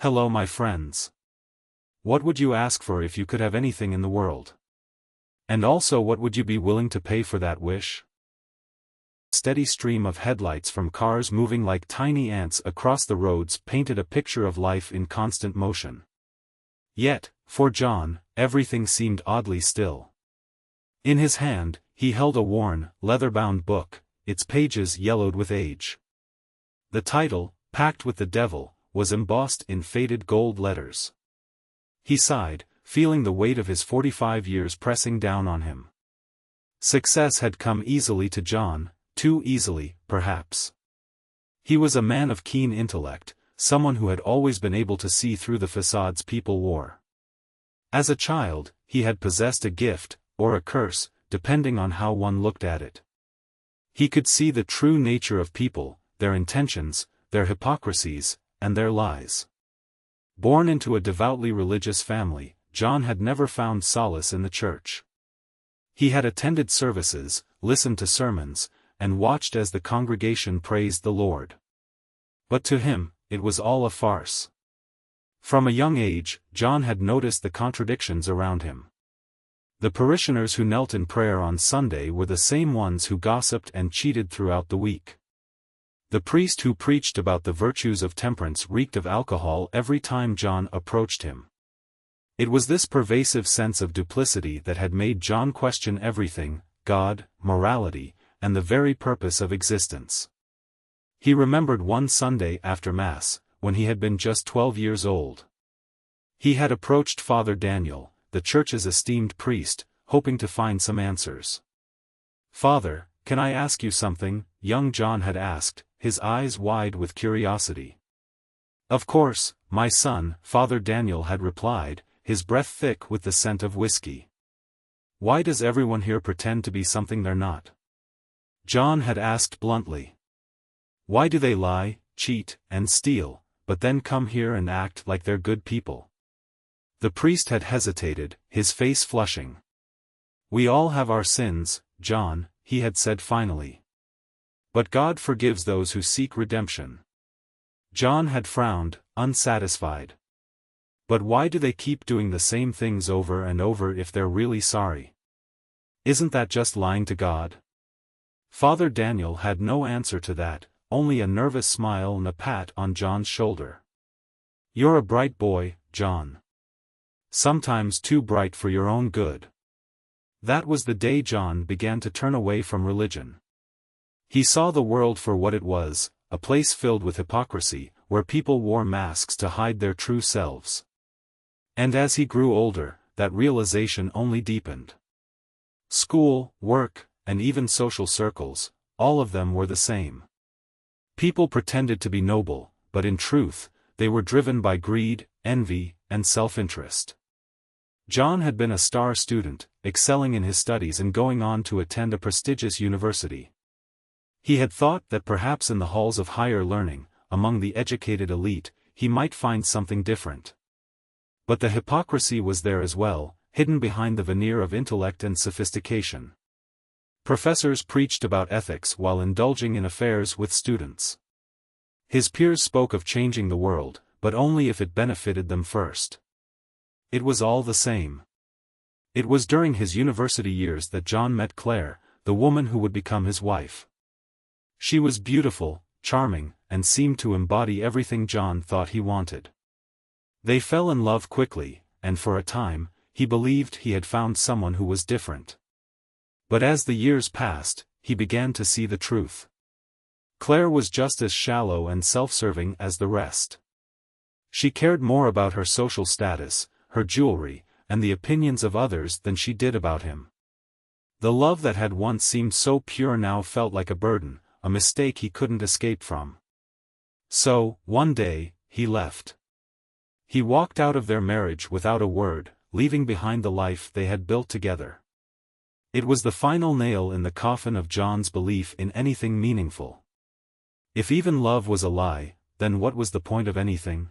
Hello my friends. What would you ask for if you could have anything in the world? And also, what would you be willing to pay for that wish? Steady stream of headlights from cars moving like tiny ants across the roads painted a picture of life in constant motion. Yet, for John, everything seemed oddly still. In his hand, he held a worn, leather-bound book, its pages yellowed with age. The title, Pact with the Devil, was embossed in faded gold letters. He sighed, feeling the weight of his 45 years pressing down on him. Success had come easily to John, too easily, perhaps. He was a man of keen intellect, someone who had always been able to see through the facades people wore. As a child, he had possessed a gift, or a curse, depending on how one looked at it. He could see the true nature of people, their intentions, their hypocrisies, and their lies. Born into a devoutly religious family, John had never found solace in the church. He had attended services, listened to sermons, and watched as the congregation praised the Lord. But to him, it was all a farce. From a young age, John had noticed the contradictions around him. The parishioners who knelt in prayer on Sunday were the same ones who gossiped and cheated throughout the week. The priest who preached about the virtues of temperance reeked of alcohol every time John approached him. It was this pervasive sense of duplicity that had made John question everything: God, morality, and the very purpose of existence. He remembered one Sunday after Mass, when he had been just 12 years old. He had approached Father Daniel, the church's esteemed priest, hoping to find some answers. "Father, can I ask you something?" young John had asked, his eyes wide with curiosity. "Of course, my son," Father Daniel had replied, his breath thick with the scent of whiskey. "Why does everyone here pretend to be something they're not?" John had asked bluntly. "Why do they lie, cheat, and steal, but then come here and act like they're good people?" The priest had hesitated, his face flushing. "We all have our sins, John," he had said finally. "But God forgives those who seek redemption." John had frowned, unsatisfied. "But why do they keep doing the same things over and over if they're really sorry? Isn't that just lying to God?" Father Daniel had no answer to that, only a nervous smile and a pat on John's shoulder. "You're a bright boy, John. Sometimes too bright for your own good." That was the day John began to turn away from religion. He saw the world for what it was, a place filled with hypocrisy, where people wore masks to hide their true selves. And as he grew older, that realization only deepened. School, work, and even social circles, all of them were the same. People pretended to be noble, but in truth, they were driven by greed, envy, and self-interest. John had been a star student, excelling in his studies and going on to attend a prestigious university. He had thought that perhaps in the halls of higher learning, among the educated elite, he might find something different. But the hypocrisy was there as well, hidden behind the veneer of intellect and sophistication. Professors preached about ethics while indulging in affairs with students. His peers spoke of changing the world, but only if it benefited them first. It was all the same. It was during his university years that John met Claire, the woman who would become his wife. She was beautiful, charming, and seemed to embody everything John thought he wanted. They fell in love quickly, and for a time, he believed he had found someone who was different. But as the years passed, he began to see the truth. Claire was just as shallow and self-serving as the rest. She cared more about her social status, her jewelry, and the opinions of others than she did about him. The love that had once seemed so pure now felt like a burden, a mistake he couldn't escape from. So, one day, he left. He walked out of their marriage without a word, leaving behind the life they had built together. It was the final nail in the coffin of John's belief in anything meaningful. If even love was a lie, then what was the point of anything?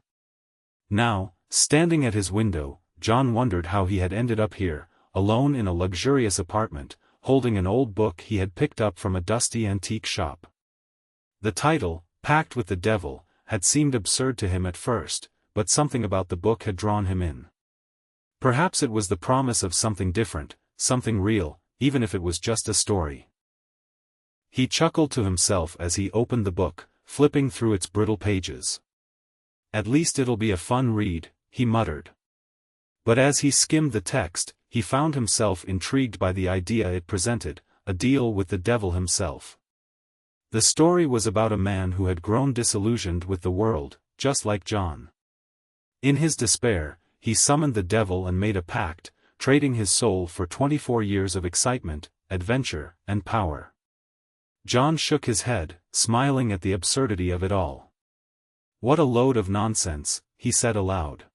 Now, standing at his window, John wondered how he had ended up here, alone in a luxurious apartment, holding an old book he had picked up from a dusty antique shop. The title, Pact with the Devil, had seemed absurd to him at first, but something about the book had drawn him in. Perhaps it was the promise of something different, something real, even if it was just a story. He chuckled to himself as he opened the book, flipping through its brittle pages. At least it'll be a fun read, he muttered. But as he skimmed the text, he found himself intrigued by the idea it presented, a deal with the devil himself. The story was about a man who had grown disillusioned with the world, just like John. In his despair, he summoned the devil and made a pact, trading his soul for 24 years of excitement, adventure, and power. John shook his head, smiling at the absurdity of it all. "What a load of nonsense," he said aloud.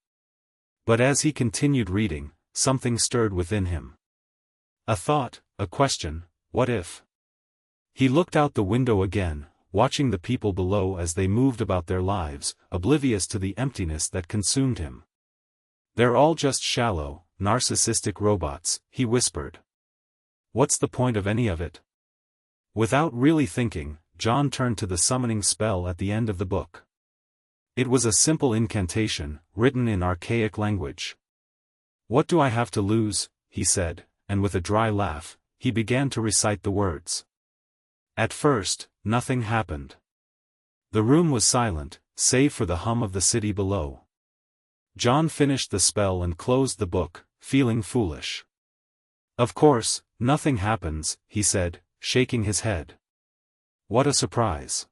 But as he continued reading, something stirred within him. A thought, a question, what if? He looked out the window again, watching the people below as they moved about their lives, oblivious to the emptiness that consumed him. "They're all just shallow, narcissistic robots," he whispered. "What's the point of any of it?" Without really thinking, John turned to the summoning spell at the end of the book. It was a simple incantation, written in archaic language. "What do I have to lose?" he said, and with a dry laugh, he began to recite the words. At first, nothing happened. The room was silent, save for the hum of the city below. John finished the spell and closed the book, feeling foolish. "Of course, nothing happens," he said, shaking his head. What a surprise.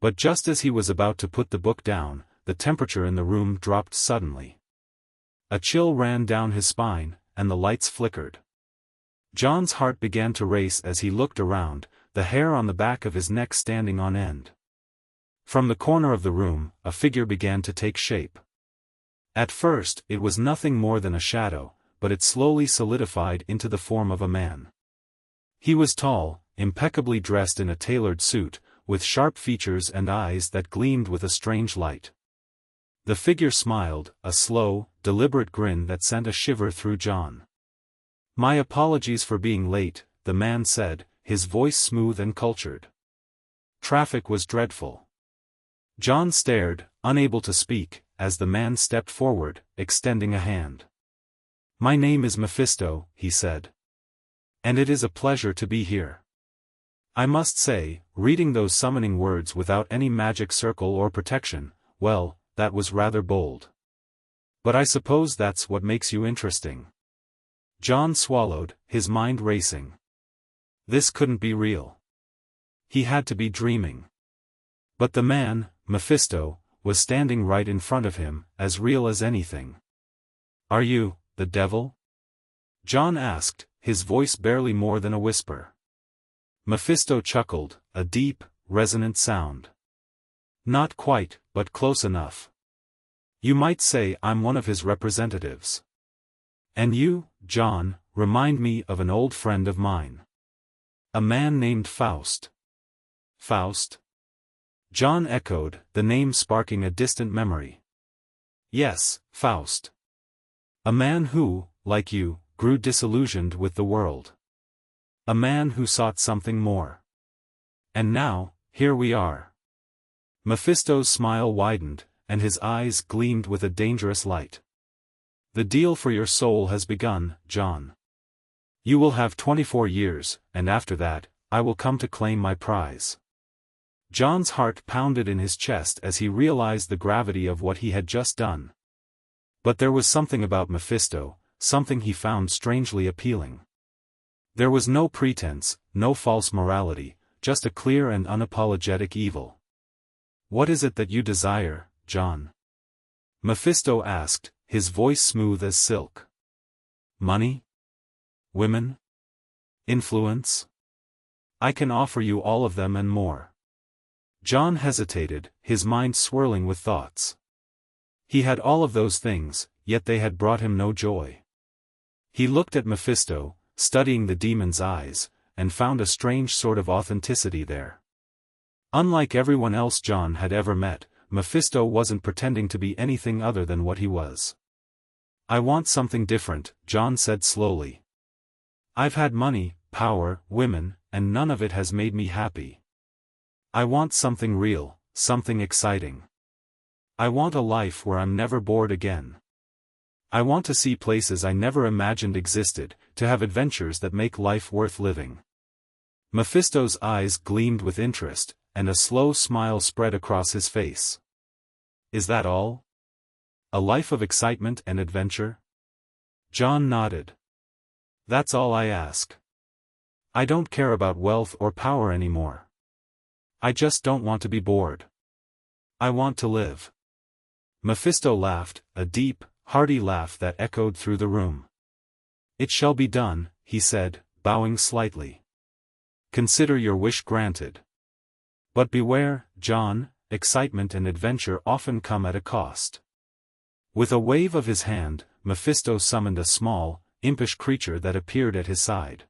But just as he was about to put the book down, the temperature in the room dropped suddenly. A chill ran down his spine, and the lights flickered. John's heart began to race as he looked around, the hair on the back of his neck standing on end. From the corner of the room, a figure began to take shape. At first, it was nothing more than a shadow, but it slowly solidified into the form of a man. He was tall, impeccably dressed in a tailored suit, with sharp features and eyes that gleamed with a strange light. The figure smiled, a slow, deliberate grin that sent a shiver through John. "My apologies for being late," the man said, his voice smooth and cultured. "Traffic was dreadful." John stared, unable to speak, as the man stepped forward, extending a hand. "My name is Mephisto," he said. "And it is a pleasure to be here. I must say, reading those summoning words without any magic circle or protection, well, that was rather bold. But I suppose that's what makes you interesting." John swallowed, his mind racing. This couldn't be real. He had to be dreaming. But the man, Mephisto, was standing right in front of him, as real as anything. "Are you, the devil?" John asked, his voice barely more than a whisper. Mephisto chuckled, a deep, resonant sound. "Not quite, but close enough. You might say I'm one of his representatives. And you, John, remind me of an old friend of mine. A man named Faust." "Faust?" John echoed, the name sparking a distant memory. "Yes, Faust. A man who, like you, grew disillusioned with the world. A man who sought something more. And now, here we are." Mephisto's smile widened, and his eyes gleamed with a dangerous light. "The deal for your soul has begun, John. You will have 24 years, and after that, I will come to claim my prize." John's heart pounded in his chest as he realized the gravity of what he had just done. But there was something about Mephisto, something he found strangely appealing. There was no pretense, no false morality, just a clear and unapologetic evil. "What is it that you desire, John?" Mephisto asked, his voice smooth as silk. "Money? Women? Influence? I can offer you all of them and more." John hesitated, his mind swirling with thoughts. He had all of those things, yet they had brought him no joy. He looked at Mephisto, studying the demon's eyes, and found a strange sort of authenticity there. Unlike everyone else John had ever met, Mephisto wasn't pretending to be anything other than what he was. "I want something different," John said slowly. "I've had money, power, women, and none of it has made me happy. I want something real, something exciting. I want a life where I'm never bored again. I want to see places I never imagined existed, to have adventures that make life worth living." Mephisto's eyes gleamed with interest, and a slow smile spread across his face. "Is that all? A life of excitement and adventure?" John nodded. "That's all I ask. I don't care about wealth or power anymore. I just don't want to be bored. I want to live." Mephisto laughed, a deep, hearty laugh that echoed through the room. "It shall be done," he said, bowing slightly. "Consider your wish granted. But beware, John, excitement and adventure often come at a cost." With a wave of his hand, Mephisto summoned a small, impish creature that appeared at his side.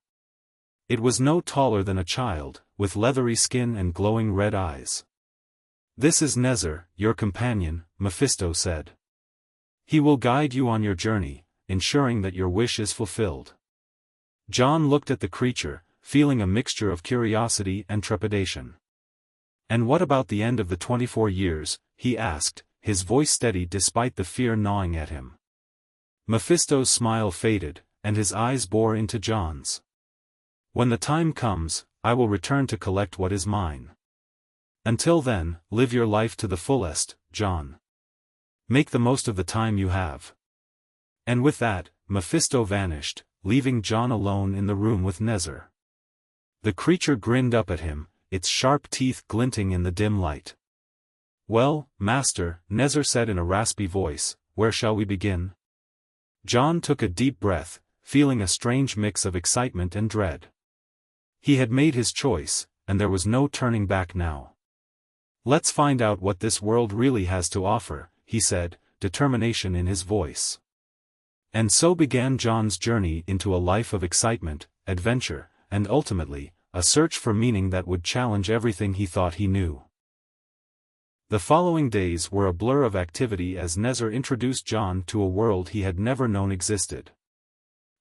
It was no taller than a child, with leathery skin and glowing red eyes. "This is Nezer, your companion," Mephisto said. "He will guide you on your journey, ensuring that your wish is fulfilled." John looked at the creature, feeling a mixture of curiosity and trepidation. "And what about the end of the 24 years, he asked, his voice steady despite the fear gnawing at him. Mephisto's smile faded, and his eyes bore into John's. "When the time comes, I will return to collect what is mine. Until then, live your life to the fullest, John. Make the most of the time you have." And with that, Mephisto vanished, leaving John alone in the room with Nezer. The creature grinned up at him, its sharp teeth glinting in the dim light. "Well, master," Nezer said in a raspy voice, "where shall we begin?" John took a deep breath, feeling a strange mix of excitement and dread. He had made his choice, and there was no turning back now. "Let's find out what this world really has to offer," he said, determination in his voice. And so began John's journey into a life of excitement, adventure, and ultimately, a search for meaning that would challenge everything he thought he knew. The following days were a blur of activity as Nezer introduced John to a world he had never known existed.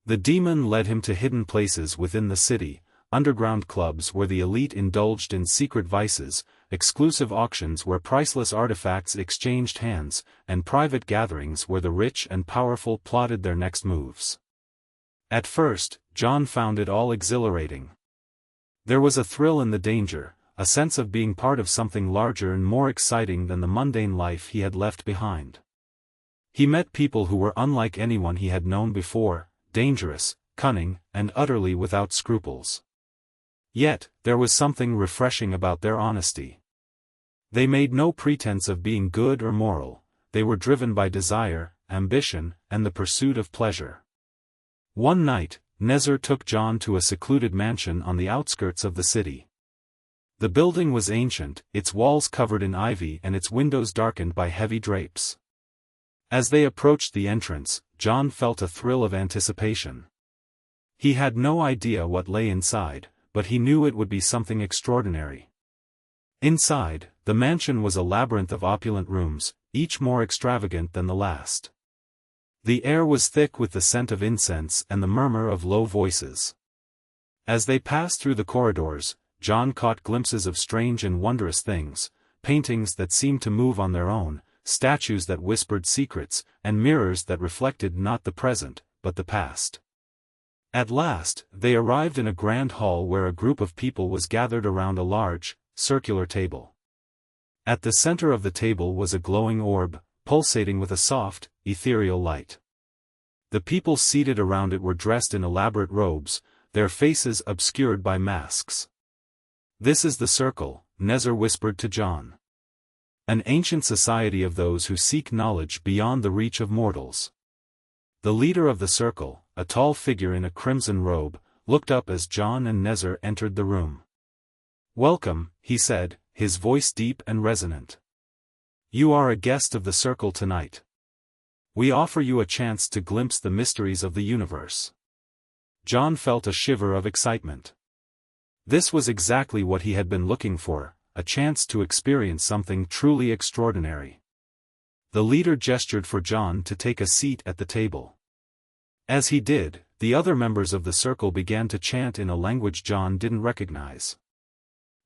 The demon led him to hidden places within the city, underground clubs where the elite indulged in secret vices, exclusive auctions where priceless artifacts exchanged hands, and private gatherings where the rich and powerful plotted their next moves. At first, John found it all exhilarating. There was a thrill in the danger, a sense of being part of something larger and more exciting than the mundane life he had left behind. He met people who were unlike anyone he had known before, dangerous, cunning, and utterly without scruples. Yet, there was something refreshing about their honesty. They made no pretense of being good or moral, they were driven by desire, ambition, and the pursuit of pleasure. One night, Nezer took John to a secluded mansion on the outskirts of the city. The building was ancient, its walls covered in ivy and its windows darkened by heavy drapes. As they approached the entrance, John felt a thrill of anticipation. He had no idea what lay inside, but he knew it would be something extraordinary. Inside, the mansion was a labyrinth of opulent rooms, each more extravagant than the last. The air was thick with the scent of incense and the murmur of low voices. As they passed through the corridors, John caught glimpses of strange and wondrous things, paintings that seemed to move on their own, statues that whispered secrets, and mirrors that reflected not the present, but the past. At last, they arrived in a grand hall where a group of people was gathered around a large, circular table. At the center of the table was a glowing orb, pulsating with a soft, ethereal light. The people seated around it were dressed in elaborate robes, their faces obscured by masks. "This is the circle," Nezer whispered to John. "An ancient society of those who seek knowledge beyond the reach of mortals." The leader of the circle, a tall figure in a crimson robe, looked up as John and Nezer entered the room. "Welcome," he said, his voice deep and resonant. "You are a guest of the circle tonight. We offer you a chance to glimpse the mysteries of the universe." John felt a shiver of excitement. This was exactly what he had been looking for, a chance to experience something truly extraordinary. The leader gestured for John to take a seat at the table. As he did, the other members of the circle began to chant in a language John didn't recognize.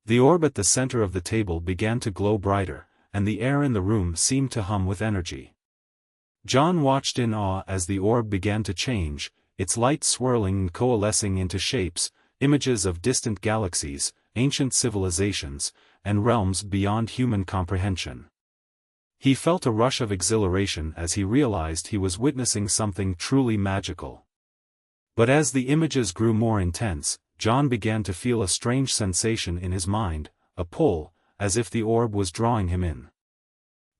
The orb at the center of the table began to glow brighter, and the air in the room seemed to hum with energy. John watched in awe as the orb began to change, its light swirling and coalescing into shapes, images of distant galaxies, ancient civilizations, and realms beyond human comprehension. He felt a rush of exhilaration as he realized he was witnessing something truly magical. But as the images grew more intense, John began to feel a strange sensation in his mind, a pull, as if the orb was drawing him in.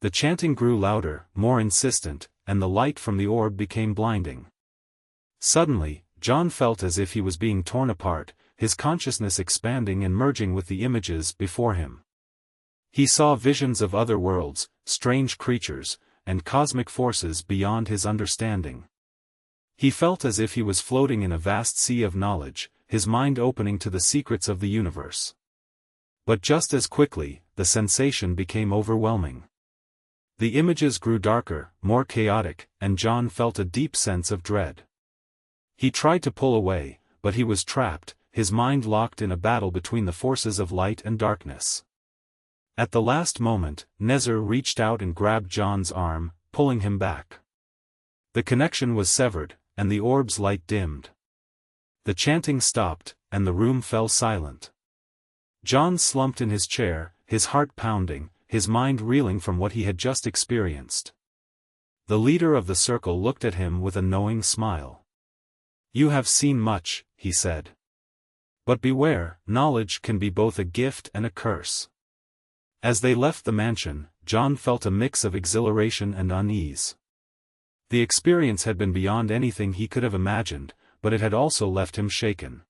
The chanting grew louder, more insistent, and the light from the orb became blinding. Suddenly, John felt as if he was being torn apart, his consciousness expanding and merging with the images before him. He saw visions of other worlds, strange creatures, and cosmic forces beyond his understanding. He felt as if he was floating in a vast sea of knowledge, his mind opening to the secrets of the universe. But just as quickly, the sensation became overwhelming. The images grew darker, more chaotic, and John felt a deep sense of dread. He tried to pull away, but he was trapped, his mind locked in a battle between the forces of light and darkness. At the last moment, Nezer reached out and grabbed John's arm, pulling him back. The connection was severed, and the orb's light dimmed. The chanting stopped, and the room fell silent. John slumped in his chair, his heart pounding, his mind reeling from what he had just experienced. The leader of the circle looked at him with a knowing smile. "You have seen much," he said. "But beware, knowledge can be both a gift and a curse." As they left the mansion, John felt a mix of exhilaration and unease. The experience had been beyond anything he could have imagined, but it had also left him shaken.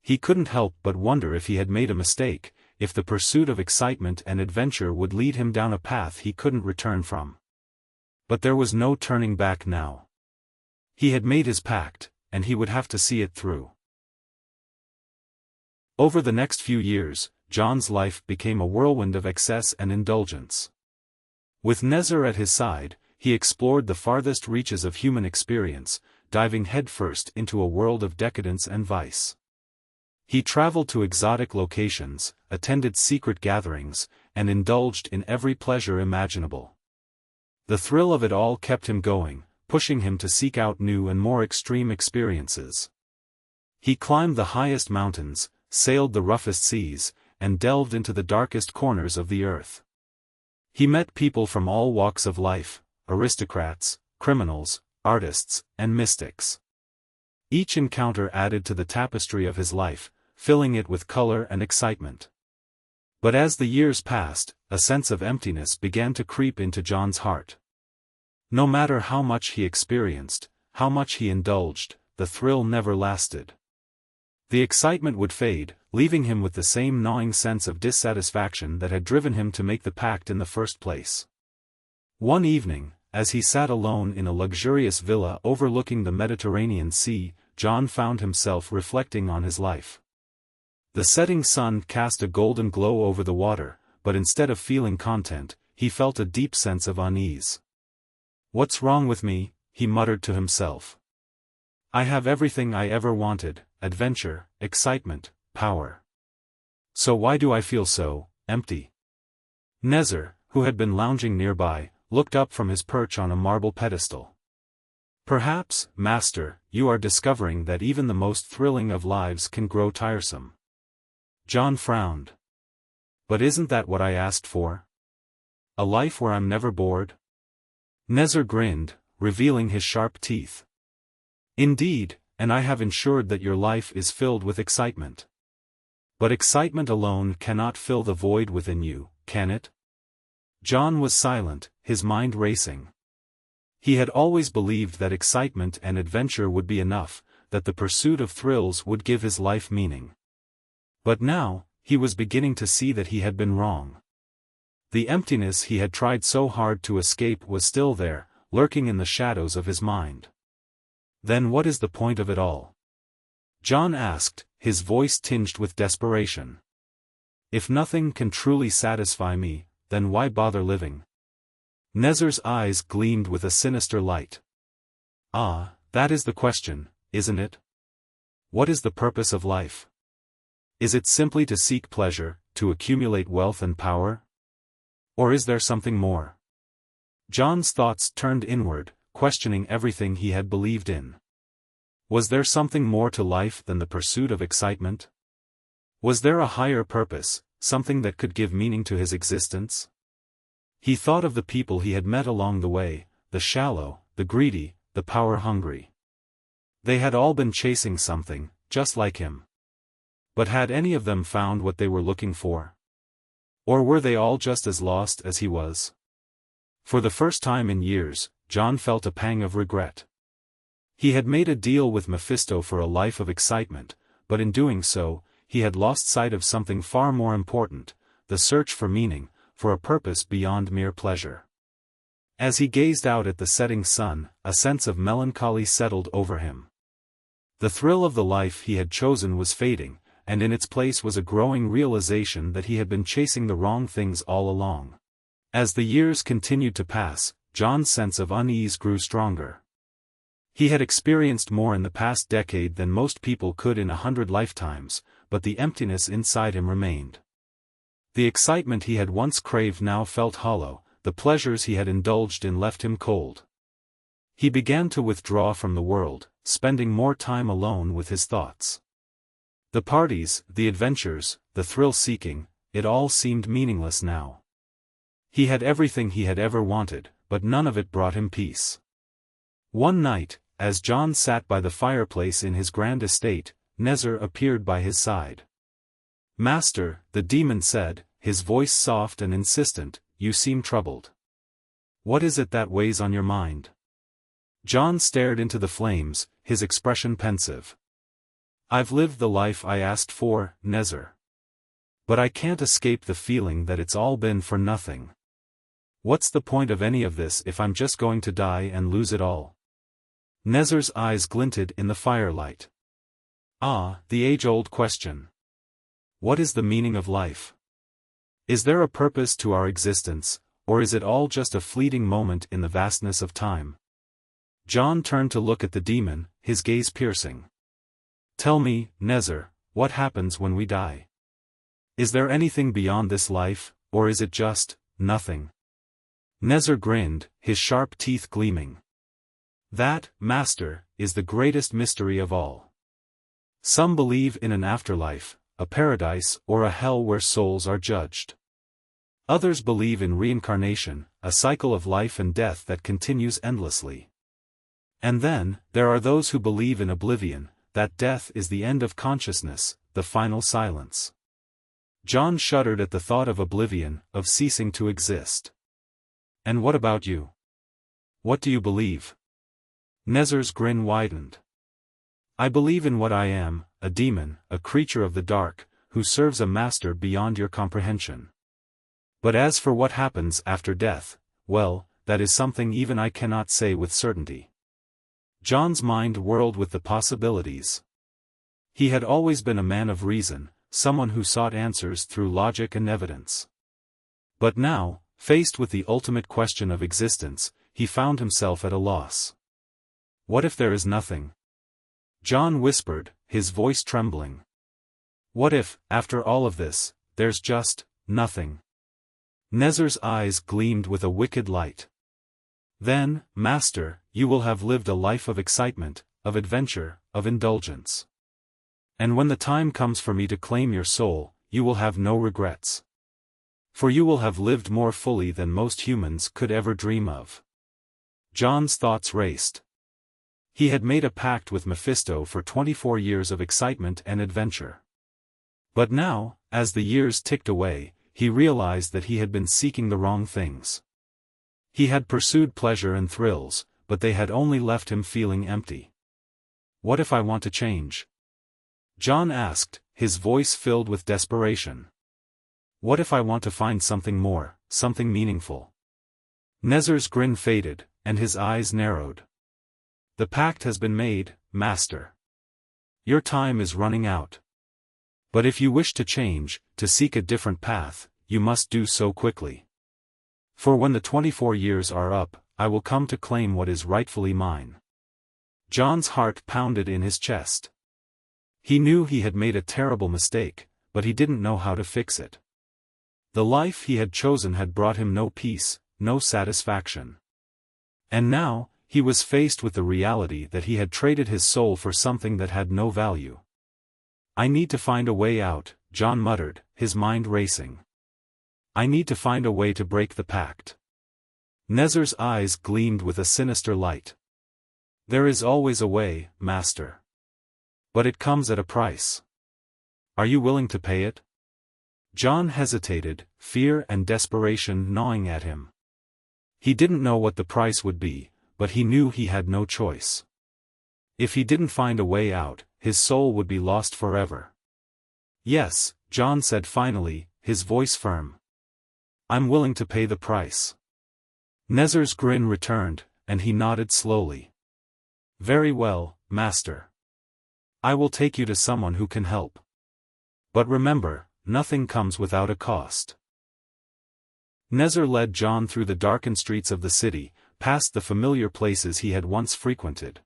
He couldn't help but wonder if he had made a mistake, if the pursuit of excitement and adventure would lead him down a path he couldn't return from. But there was no turning back now. He had made his pact, and he would have to see it through. Over the next few years, John's life became a whirlwind of excess and indulgence. With Nezer at his side, he explored the farthest reaches of human experience, diving headfirst into a world of decadence and vice. He traveled to exotic locations, attended secret gatherings, and indulged in every pleasure imaginable. The thrill of it all kept him going, pushing him to seek out new and more extreme experiences. He climbed the highest mountains, sailed the roughest seas, and delved into the darkest corners of the earth. He met people from all walks of life, aristocrats, criminals, artists, and mystics. Each encounter added to the tapestry of his life, filling it with color and excitement. But as the years passed, a sense of emptiness began to creep into John's heart. No matter how much he experienced, how much he indulged, the thrill never lasted. The excitement would fade, leaving him with the same gnawing sense of dissatisfaction that had driven him to make the pact in the first place. One evening, as he sat alone in a luxurious villa overlooking the Mediterranean Sea, John found himself reflecting on his life. The setting sun cast a golden glow over the water, but instead of feeling content, he felt a deep sense of unease. "What's wrong with me?" he muttered to himself. "I have everything I ever wanted, adventure, excitement, power. So why do I feel so empty?" Nezer, who had been lounging nearby, looked up from his perch on a marble pedestal. "Perhaps, master, you are discovering that even the most thrilling of lives can grow tiresome." John frowned. "But isn't that what I asked for? A life where I'm never bored?" Nezer grinned, revealing his sharp teeth. "Indeed, and I have ensured that your life is filled with excitement. But excitement alone cannot fill the void within you, can it?" John was silent, his mind racing. He had always believed that excitement and adventure would be enough, that the pursuit of thrills would give his life meaning. But now, he was beginning to see that he had been wrong. The emptiness he had tried so hard to escape was still there, lurking in the shadows of his mind. "Then what is the point of it all?" John asked, his voice tinged with desperation. "If nothing can truly satisfy me, then why bother living?" Nezer's eyes gleamed with a sinister light. "Ah, that is the question, isn't it? What is the purpose of life? Is it simply to seek pleasure, to accumulate wealth and power? Or is there something more? John's thoughts turned inward, questioning everything he had believed in. Was there something more to life than the pursuit of excitement? Was there a higher purpose, something that could give meaning to his existence? He thought of the people he had met along the way, the shallow, the greedy, the power-hungry. They had all been chasing something, just like him. But had any of them found what they were looking for? Or were they all just as lost as he was? For the first time in years, John felt a pang of regret. He had made a deal with Mephisto for a life of excitement, but in doing so, he had lost sight of something far more important, the search for meaning, for a purpose beyond mere pleasure. As he gazed out at the setting sun, a sense of melancholy settled over him. The thrill of the life he had chosen was fading, and in its place was a growing realization that he had been chasing the wrong things all along. As the years continued to pass, John's sense of unease grew stronger. He had experienced more in the past decade than most people could in 100 lifetimes, but the emptiness inside him remained. The excitement he had once craved now felt hollow, the pleasures he had indulged in left him cold. He began to withdraw from the world, spending more time alone with his thoughts. The parties, the adventures, the thrill-seeking, it all seemed meaningless now. He had everything he had ever wanted, but none of it brought him peace. One night, as John sat by the fireplace in his grand estate, Nezer appeared by his side. "Master," the demon said, his voice soft and insistent, "you seem troubled. What is it that weighs on your mind?" John stared into the flames, his expression pensive. "I've lived the life I asked for, Nezer. But I can't escape the feeling that it's all been for nothing. What's the point of any of this if I'm just going to die and lose it all?" Nezer's eyes glinted in the firelight. "Ah, the age-old question. What is the meaning of life? Is there a purpose to our existence, or is it all just a fleeting moment in the vastness of time?" John turned to look at the demon, his gaze piercing. "Tell me, Nezer, what happens when we die? Is there anything beyond this life, or is it just nothing?" Nezer grinned, his sharp teeth gleaming. "That, master, is the greatest mystery of all. Some believe in an afterlife, a paradise or a hell where souls are judged. Others believe in reincarnation, a cycle of life and death that continues endlessly. And then, there are those who believe in oblivion, that death is the end of consciousness, the final silence." John shuddered at the thought of oblivion, of ceasing to exist. "And what about you? What do you believe?" Nezer's grin widened. "I believe in what I am, a demon, a creature of the dark, who serves a master beyond your comprehension. But as for what happens after death, well, that is something even I cannot say with certainty." John's mind whirled with the possibilities. He had always been a man of reason, someone who sought answers through logic and evidence. But now, faced with the ultimate question of existence, he found himself at a loss. "What if there is nothing?" John whispered, his voice trembling. "What if, after all of this, there's just nothing?" Nezer's eyes gleamed with a wicked light. "Then, master, you will have lived a life of excitement, of adventure, of indulgence. And when the time comes for me to claim your soul, you will have no regrets. For you will have lived more fully than most humans could ever dream of." John's thoughts raced. He had made a pact with Mephisto for 24 years of excitement and adventure. But now, as the years ticked away, he realized that he had been seeking the wrong things. He had pursued pleasure and thrills, but they had only left him feeling empty. "What if I want to change?" John asked, his voice filled with desperation. "What if I want to find something more, something meaningful?" Nezer's grin faded, and his eyes narrowed. "The pact has been made, master. Your time is running out. But if you wish to change, to seek a different path, you must do so quickly. For when the 24 years are up, I will come to claim what is rightfully mine." John's heart pounded in his chest. He knew he had made a terrible mistake, but he didn't know how to fix it. The life he had chosen had brought him no peace, no satisfaction. And now, he was faced with the reality that he had traded his soul for something that had no value. "I need to find a way out," John muttered, his mind racing. "I need to find a way to break the pact." Nezer's eyes gleamed with a sinister light. "There is always a way, Master. But it comes at a price. Are you willing to pay it?" John hesitated, fear and desperation gnawing at him. He didn't know what the price would be, but he knew he had no choice. If he didn't find a way out, his soul would be lost forever. "Yes," John said finally, his voice firm. "I'm willing to pay the price." Nezer's grin returned, and he nodded slowly. "Very well, Master. I will take you to someone who can help. But remember, nothing comes without a cost." Nezer led John through the darkened streets of the city, past the familiar places he had once frequented.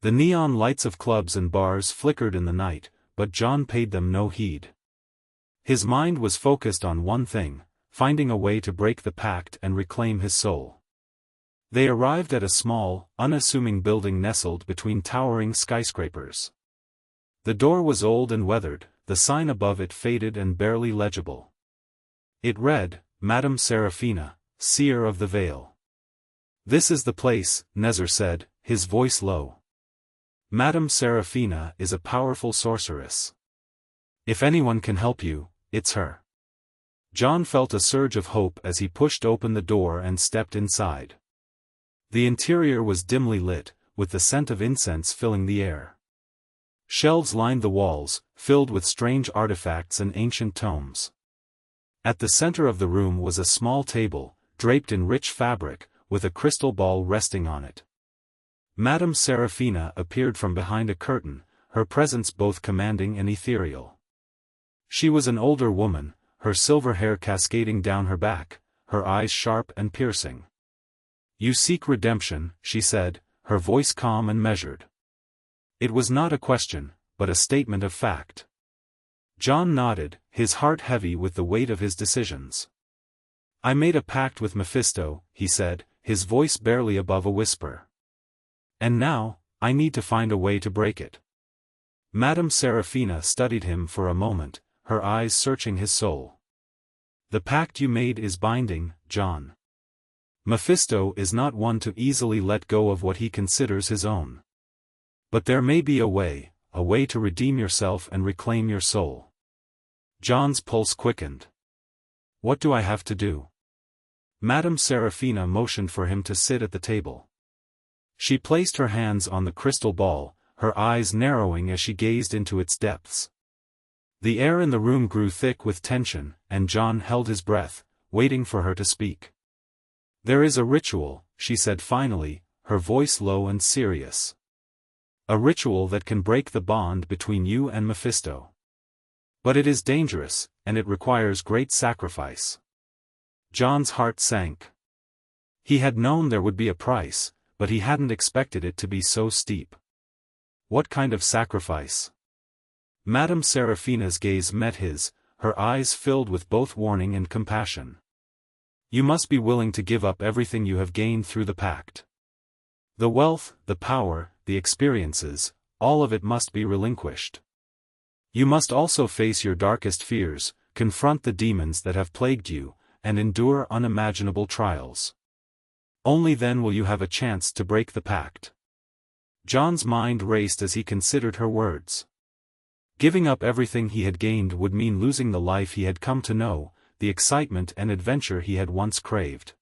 The neon lights of clubs and bars flickered in the night, but John paid them no heed. His mind was focused on one thing: finding a way to break the pact and reclaim his soul. They arrived at a small, unassuming building nestled between towering skyscrapers. The door was old and weathered, the sign above it faded and barely legible. It read, "Madame Seraphina, Seer of the Veil." "This is the place," Nezer said, his voice low. "Madame Seraphina is a powerful sorceress. If anyone can help you, it's her." John felt a surge of hope as he pushed open the door and stepped inside. The interior was dimly lit, with the scent of incense filling the air. Shelves lined the walls, filled with strange artifacts and ancient tomes. At the center of the room was a small table, draped in rich fabric, with a crystal ball resting on it. Madame Seraphina appeared from behind a curtain, her presence both commanding and ethereal. She was an older woman, her silver hair cascading down her back, her eyes sharp and piercing. "You seek redemption," she said, her voice calm and measured. It was not a question, but a statement of fact. John nodded, his heart heavy with the weight of his decisions. "I made a pact with Mephisto," he said, his voice barely above a whisper. "And now, I need to find a way to break it." Madame Seraphina studied him for a moment, her eyes searching his soul. "The pact you made is binding, John. Mephisto is not one to easily let go of what he considers his own. But there may be a way to redeem yourself and reclaim your soul." John's pulse quickened. "What do I have to do?" Madame Seraphina motioned for him to sit at the table. She placed her hands on the crystal ball, her eyes narrowing as she gazed into its depths. The air in the room grew thick with tension, and John held his breath, waiting for her to speak. "There is a ritual," she said finally, her voice low and serious. "A ritual that can break the bond between you and Mephisto. But it is dangerous, and it requires great sacrifice." John's heart sank. He had known there would be a price, but he hadn't expected it to be so steep. "What kind of sacrifice?" Madame Seraphina's gaze met his, her eyes filled with both warning and compassion. "You must be willing to give up everything you have gained through the pact. The wealth, the power, the experiences, all of it must be relinquished. You must also face your darkest fears, confront the demons that have plagued you, and endure unimaginable trials. Only then will you have a chance to break the pact." John's mind raced as he considered her words. Giving up everything he had gained would mean losing the life he had come to know, the excitement and adventure he had once craved.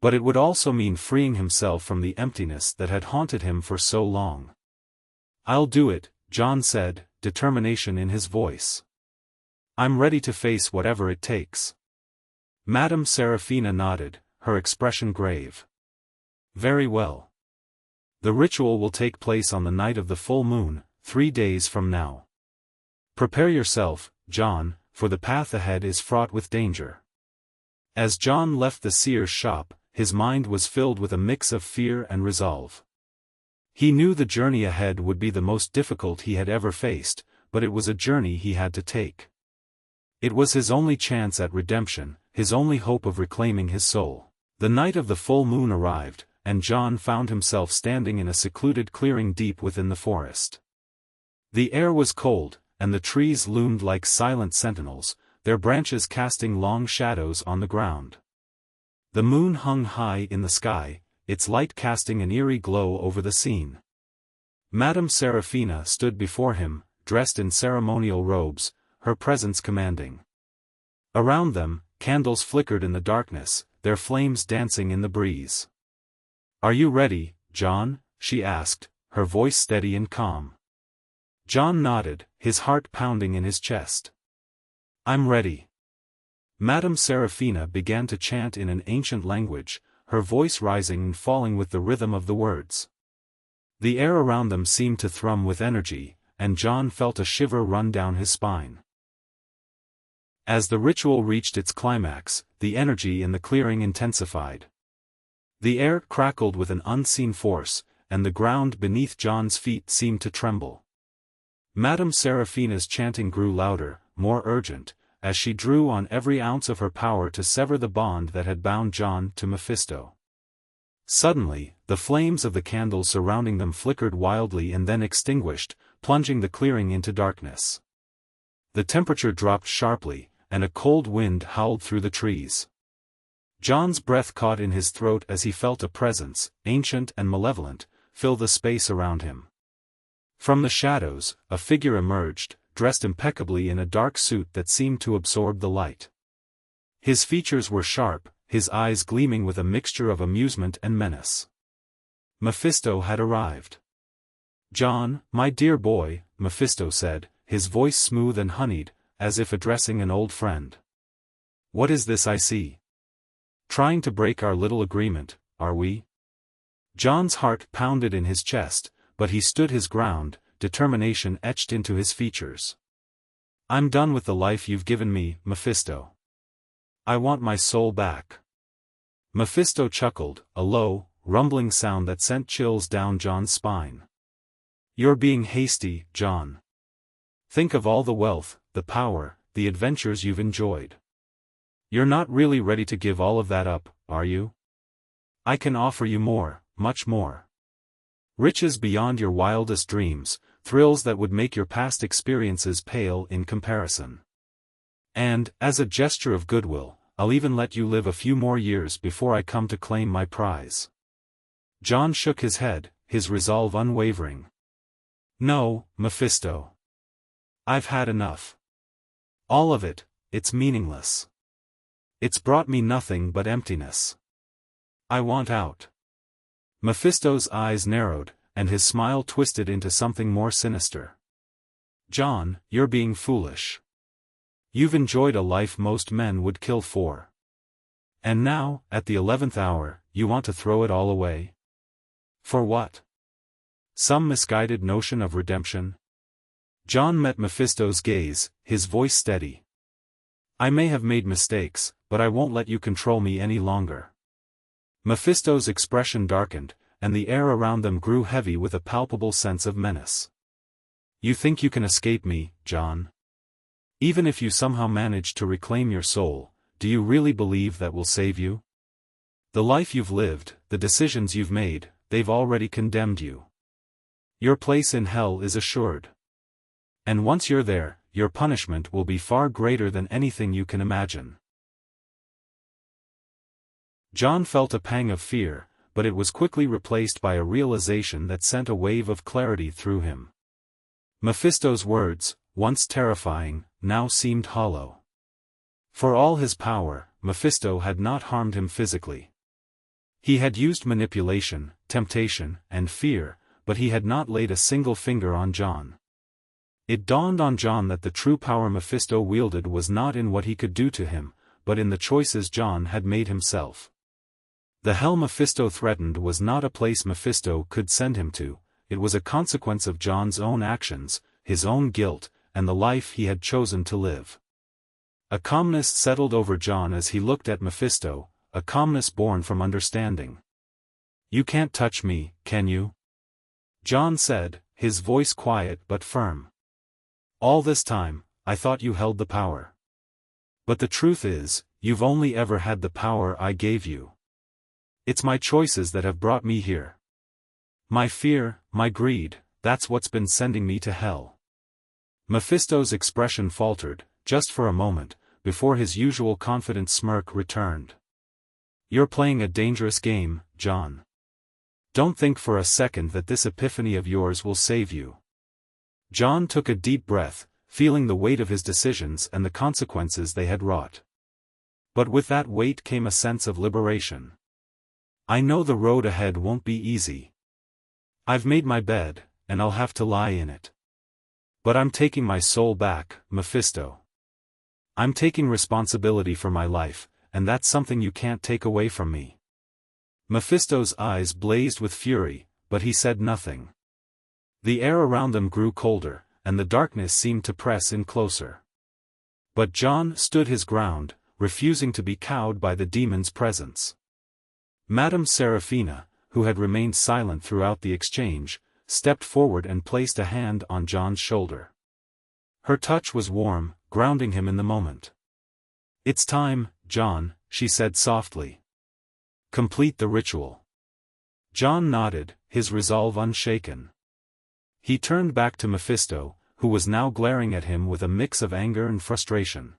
But it would also mean freeing himself from the emptiness that had haunted him for so long. "I'll do it," John said, determination in his voice. "I'm ready to face whatever it takes." Madame Seraphina nodded, her expression grave. "Very well. The ritual will take place on the night of the full moon, 3 days from now. Prepare yourself, John, for the path ahead is fraught with danger." As John left the seer's shop, his mind was filled with a mix of fear and resolve. He knew the journey ahead would be the most difficult he had ever faced, but it was a journey he had to take. It was his only chance at redemption, his only hope of reclaiming his soul. The night of the full moon arrived, and John found himself standing in a secluded clearing deep within the forest. The air was cold, and the trees loomed like silent sentinels, their branches casting long shadows on the ground. The moon hung high in the sky, its light casting an eerie glow over the scene. Madame Seraphina stood before him, dressed in ceremonial robes, her presence commanding. Around them, candles flickered in the darkness, their flames dancing in the breeze. "Are you ready, John?" she asked, her voice steady and calm. John nodded, his heart pounding in his chest. "I'm ready." Madame Seraphina began to chant in an ancient language, her voice rising and falling with the rhythm of the words. The air around them seemed to thrum with energy, and John felt a shiver run down his spine. As the ritual reached its climax, the energy in the clearing intensified. The air crackled with an unseen force, and the ground beneath John's feet seemed to tremble. Madame Seraphina's chanting grew louder, more urgent, as she drew on every ounce of her power to sever the bond that had bound John to Mephisto. Suddenly, the flames of the candles surrounding them flickered wildly and then extinguished, plunging the clearing into darkness. The temperature dropped sharply, and a cold wind howled through the trees. John's breath caught in his throat as he felt a presence, ancient and malevolent, fill the space around him. From the shadows, a figure emerged, dressed impeccably in a dark suit that seemed to absorb the light. His features were sharp, his eyes gleaming with a mixture of amusement and menace. Mephisto had arrived. "John, my dear boy," Mephisto said, his voice smooth and honeyed, as if addressing an old friend. "What is this I see? Trying to break our little agreement, are we?" John's heart pounded in his chest, but he stood his ground, determination etched into his features. "I'm done with the life you've given me, Mephisto. I want my soul back." Mephisto chuckled, a low, rumbling sound that sent chills down John's spine. "You're being hasty, John. Think of all the wealth, the power, the adventures you've enjoyed. You're not really ready to give all of that up, are you? I can offer you more, much more. Riches beyond your wildest dreams, thrills that would make your past experiences pale in comparison. And, as a gesture of goodwill, I'll even let you live a few more years before I come to claim my prize." John shook his head, his resolve unwavering. "No, Mephisto. I've had enough. All of it, it's meaningless. It's brought me nothing but emptiness. I want out." Mephisto's eyes narrowed, and his smile twisted into something more sinister. "John, you're being foolish. You've enjoyed a life most men would kill for. And now, at the 11th hour, you want to throw it all away? For what? Some misguided notion of redemption?" John met Mephisto's gaze, his voice steady. "I may have made mistakes, but I won't let you control me any longer." Mephisto's expression darkened, and the air around them grew heavy with a palpable sense of menace. "You think you can escape me, John? Even if you somehow manage to reclaim your soul, do you really believe that will save you? The life you've lived, the decisions you've made, they've already condemned you. Your place in hell is assured. And once you're there, your punishment will be far greater than anything you can imagine." John felt a pang of fear, but it was quickly replaced by a realization that sent a wave of clarity through him. Mephisto's words, once terrifying, now seemed hollow. For all his power, Mephisto had not harmed him physically. He had used manipulation, temptation, and fear, but he had not laid a single finger on John. It dawned on John that the true power Mephisto wielded was not in what he could do to him, but in the choices John had made himself. The hell Mephisto threatened was not a place Mephisto could send him to, it was a consequence of John's own actions, his own guilt, and the life he had chosen to live. A calmness settled over John as he looked at Mephisto, a calmness born from understanding. "You can't touch me, can you?" John said, his voice quiet but firm. "All this time, I thought you held the power. But the truth is, you've only ever had the power I gave you. It's my choices that have brought me here. My fear, my greed, that's what's been sending me to hell. Mephisto's expression faltered, just for a moment, before his usual confident smirk returned. You're playing a dangerous game, John. Don't think for a second that this epiphany of yours will save you. John took a deep breath, feeling the weight of his decisions and the consequences they had wrought. But with that weight came a sense of liberation. I know the road ahead won't be easy. I've made my bed, and I'll have to lie in it. But I'm taking my soul back, Mephisto. I'm taking responsibility for my life, and that's something you can't take away from me. Mephisto's eyes blazed with fury, but he said nothing. The air around them grew colder, and the darkness seemed to press in closer. But John stood his ground, refusing to be cowed by the demon's presence. Madame Seraphina, who had remained silent throughout the exchange, stepped forward and placed a hand on John's shoulder. Her touch was warm, grounding him in the moment. It's time, John, she said softly. Complete the ritual. John nodded, his resolve unshaken. He turned back to Mephisto, who was now glaring at him with a mix of anger and frustration.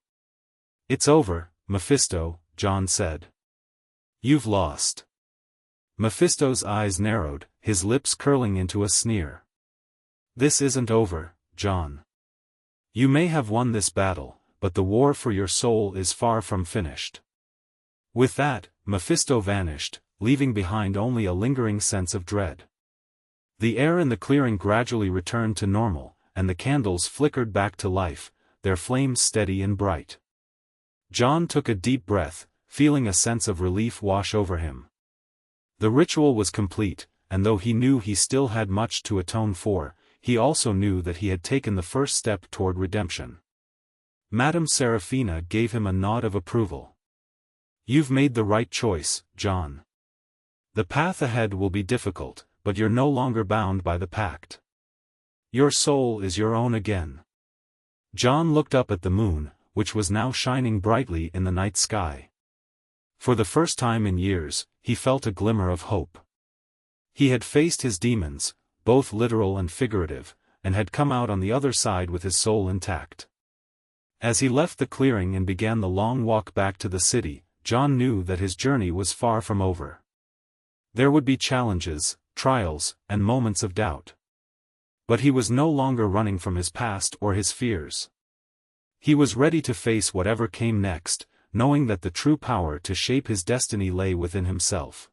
It's over, Mephisto, John said. You've lost. Mephisto's eyes narrowed, his lips curling into a sneer. This isn't over, John. You may have won this battle, but the war for your soul is far from finished. With that, Mephisto vanished, leaving behind only a lingering sense of dread. The air in the clearing gradually returned to normal, and the candles flickered back to life, their flames steady and bright. John took a deep breath, feeling a sense of relief wash over him. The ritual was complete, and though he knew he still had much to atone for, he also knew that he had taken the first step toward redemption. Madame Seraphina gave him a nod of approval. You've made the right choice, John. The path ahead will be difficult, but you're no longer bound by the pact. Your soul is your own again. John looked up at the moon, which was now shining brightly in the night sky. For the first time in years, he felt a glimmer of hope. He had faced his demons, both literal and figurative, and had come out on the other side with his soul intact. As he left the clearing and began the long walk back to the city, John knew that his journey was far from over. There would be challenges, trials, and moments of doubt. But he was no longer running from his past or his fears. He was ready to face whatever came next, knowing that the true power to shape his destiny lay within himself.